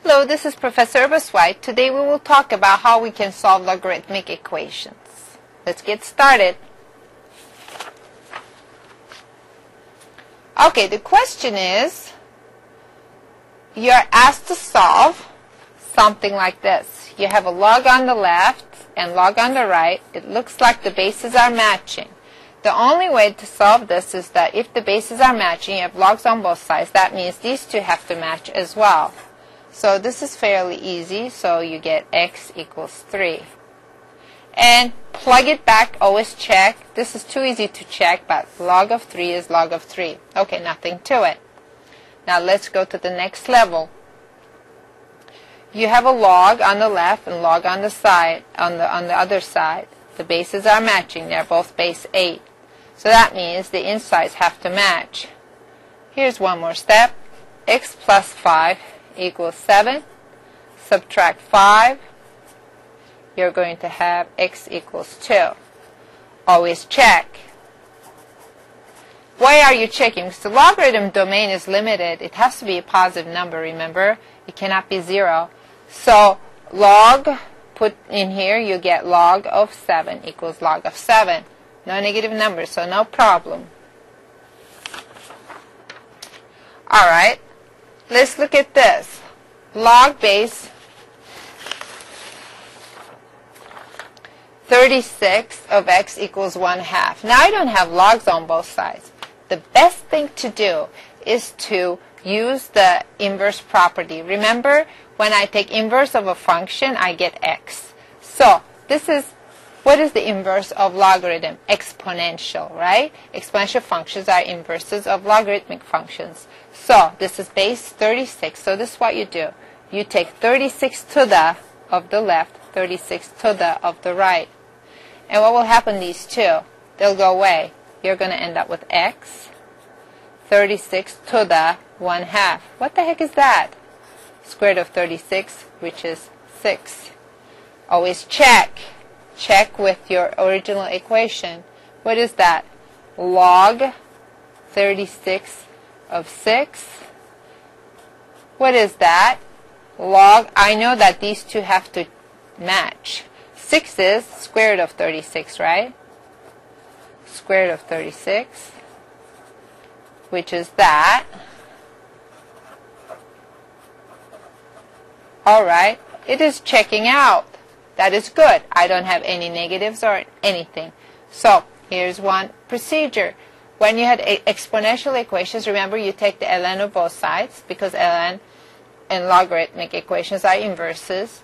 Hello, this is Professor White. Today we will talk about how we can solve logarithmic equations. Let's get started. Okay, the question is, you're asked to solve something like this. You have a log on the left and log on the right. It looks like the bases are matching. The only way to solve this is that if the bases are matching, you have logs on both sides. That means these two have to match as well. So this is fairly easy. So you get x equals 3. And plug it back, always check. This is too easy to check, but log of 3 is log of 3. Okay, nothing to it. Now let's go to the next level. You have a log on the left and log on the side, on the other side. The bases are matching. They're both base 8. So that means the insides have to match. Here's one more step. X plus 5 equals 7. Subtract 5. You're going to have x equals 2. Always check. Why are you checking? Because the logarithm domain is limited. It has to be a positive number, remember? It cannot be 0. So log, put in here, you get log of 7 equals log of 7. No negative numbers, so no problem. Alright, let's look at this. Log base 36 of x equals 1/2. Now I don't have logs on both sides. The best thing to do is to use the inverse property. Remember, when I take inverse of a function, I get x. So this is, what is the inverse of logarithm? Exponential, right? Exponential functions are inverses of logarithmic functions. So this is base 36. So this is what you do. You take 36 to the of the left, 36 to the of the right. And what will happen, these two? They'll go away. You're going to end up with x 36 to the 1/2. What the heck is that? Square root of 36, which is 6. Always check. Check with your original equation. What is that? Log 36 of 6. What is that? Log, I know that these two have to match. 6 is square root of 36, right? Square root of 36, which is that. Alright, it is checking out. That is good. I don't have any negatives or anything. So here's one procedure. When you had exponential equations, remember you take the ln of both sides, because ln and logarithmic equations are inverses.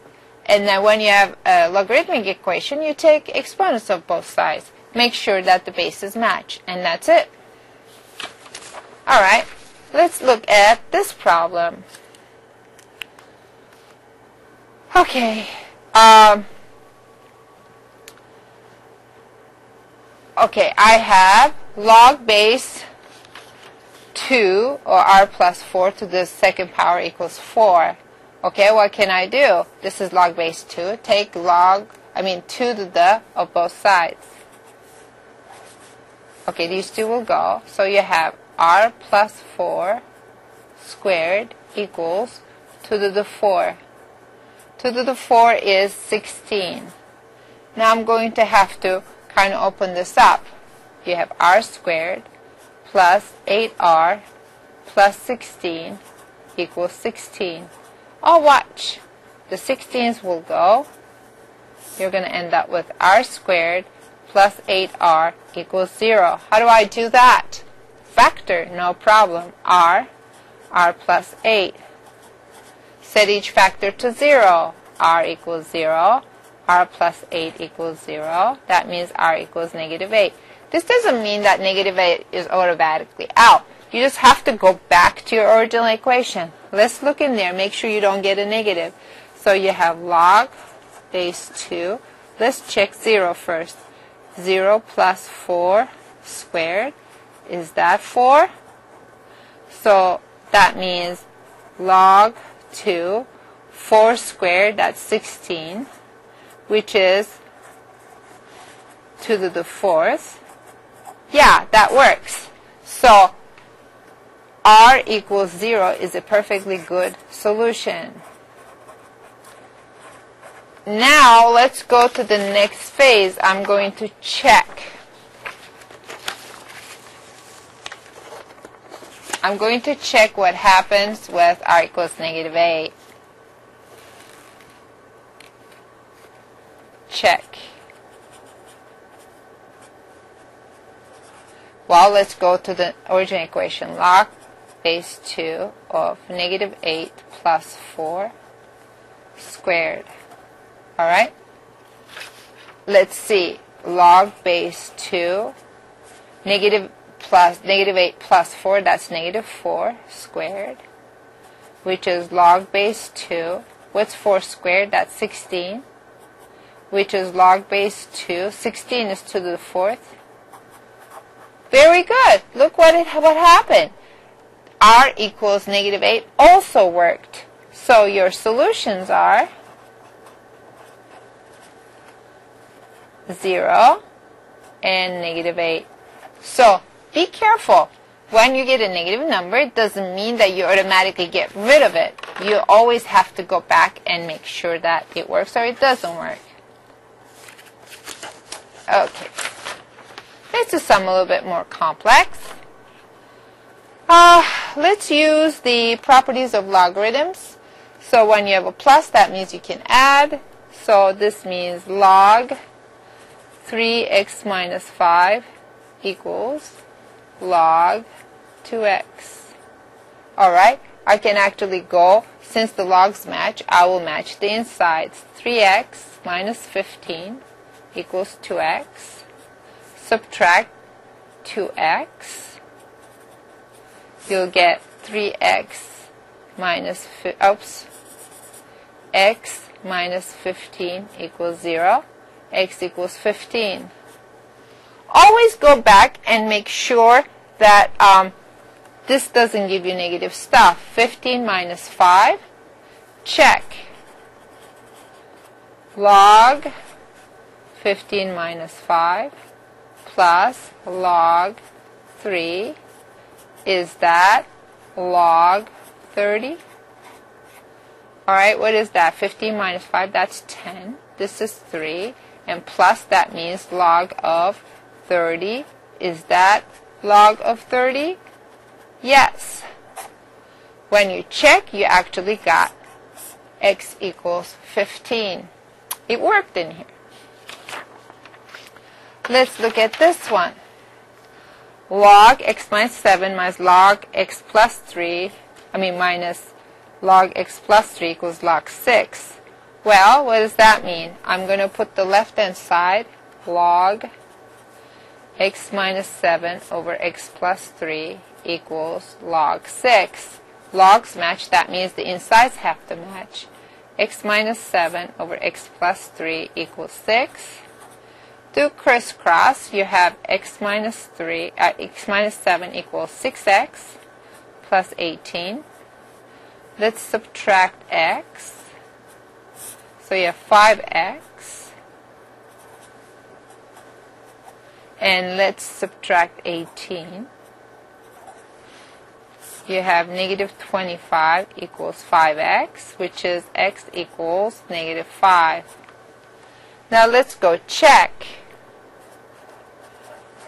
And then when you have a logarithmic equation, you take exponents of both sides. Make sure that the bases match, and that's it. Alright, let's look at this problem. Okay. Okay, I have log base 2, or r plus 4 to the second power equals 4. Okay, what can I do? This is log base 2. Take 2 to the of both sides. Okay, these two will go. So you have r plus 4 squared equals 2 to the 4. 2 to the 4 is 16. Now I'm going to have to kind of open this up. You have r squared plus 8r plus 16 equals 16. Oh, watch. The 16s will go. You're going to end up with r squared plus 8r equals 0. How do I do that? Factor, no problem. r plus 8. Set each factor to 0. r equals 0. r plus 8 equals 0. That means r equals negative 8. This doesn't mean that negative 8 is automatically out. You just have to go back to your original equation. Let's look in there. Make sure you don't get a negative. So you have log base 2. Let's check 0 first. 0 plus 4 squared. Is that 4? So that means log 2, 4 squared, that's 16, which is 2 to the 4th. Yeah, that works. So r equals 0 is a perfectly good solution. Now let's go to the next phase. I'm going to check. I'm going to check what happens with r equals -8. Check. Well, let's go to the original equation. Log base 2 of -8 plus 4 squared. All right? Let's see. Log base 2, -8 plus 4, that's -4 squared, which is log base 2. What's 4 squared? That's 16, which is log base 2. 16 is 2 to the 4th. Very good. Look what happened. R equals -8 also worked. So your solutions are 0 and -8. So be careful. When you get a negative number, it doesn't mean that you automatically get rid of it. You always have to go back and make sure that it works or it doesn't work. Okay. Let's do something a little bit more complex. Let's use the properties of logarithms. So when you have a plus, that means you can add. So this means log 3x minus 5 equals log 2x. Alright, I can actually go, since the logs match, I will match the insides. 3x minus 15 equals 2x. Subtract 2x. You'll get 3x minus, x minus 15 equals 0. X equals 15. Always go back and make sure that this doesn't give you negative stuff. 15 minus 5. Check. Log 15 minus 5 plus log 3. Is that log 30? Alright, what is that? 15 minus 5, that's 10. This is 3. And plus, that means log of 30. Is that log of 30? Yes. When you check, you actually got x equals 15. It worked in here. Let's look at this one. Log x minus 7 minus log x plus 3, minus log x plus 3 equals log 6. Well, what does that mean? I'm going to put the left-hand side, log x minus 7 over x plus 3 equals log 6. Logs match, that means the insides have to match. X minus 7 over x plus 3 equals 6. To crisscross, you have x minus 7 equals 6x plus 18. Let's subtract x. So you have 5x. And let's subtract 18. You have negative 25 equals 5x, which is x equals negative 5. Now let's go check.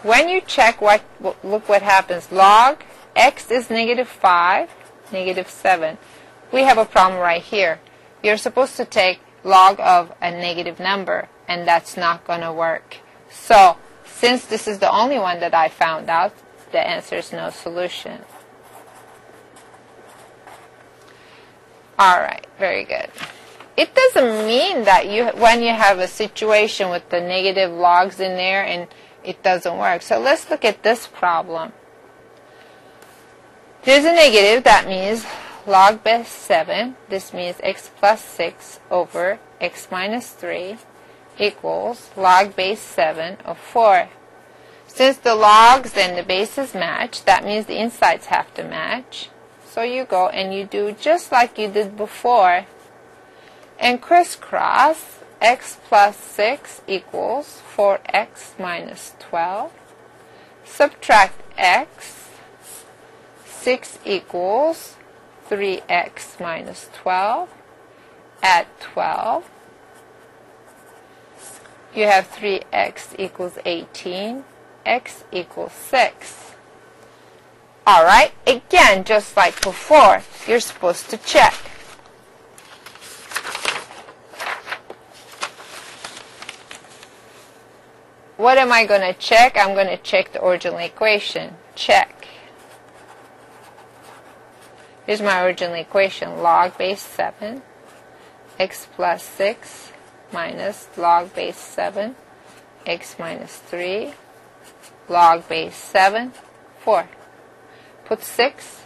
When you check, look what happens. Log x is negative 5, negative 7. We have a problem right here. You're supposed to take log of a negative number, and that's not going to work. So, since this is the only one that I found out, the answer is no solution. Alright, very good. It doesn't mean that when you have a situation with the negative logs in there and it doesn't work. So let's look at this problem. Here's a negative, that means log base 7, this means x plus 6 over x minus 3 equals log base 7 of 4. Since the logs and the bases match, that means the insides have to match. So you go and you do just like you did before. And crisscross, x plus 6 equals 4x minus 12. Subtract x, 6 equals 3x minus 12. Add 12. You have 3x equals 18, x equals 6. Alright, again, just like before, you're supposed to check. What am I going to check? I'm going to check the original equation. Check. Here's my original equation. Log base 7, x plus 6 minus log base 7, x minus 3, log base 7, 4. Put 6,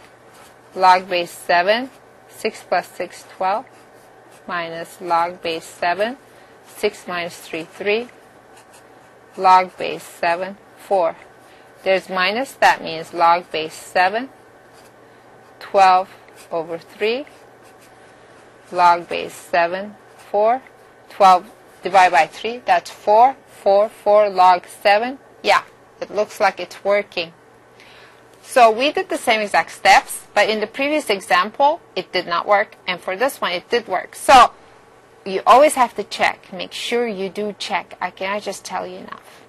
log base 7, 6 plus 6, 12, minus log base 7, 6 minus 3, 3, log base 7, 4. There's minus, that means log base 7, 12 over 3, log base 7, 4, 12 divided by 3, that's 4, 4, 4 log 7. Yeah, it looks like it's working. So we did the same exact steps, but in the previous example, it did not work, and for this one, it did work. So you always have to check. Make sure you do check. I cannot just tell you enough.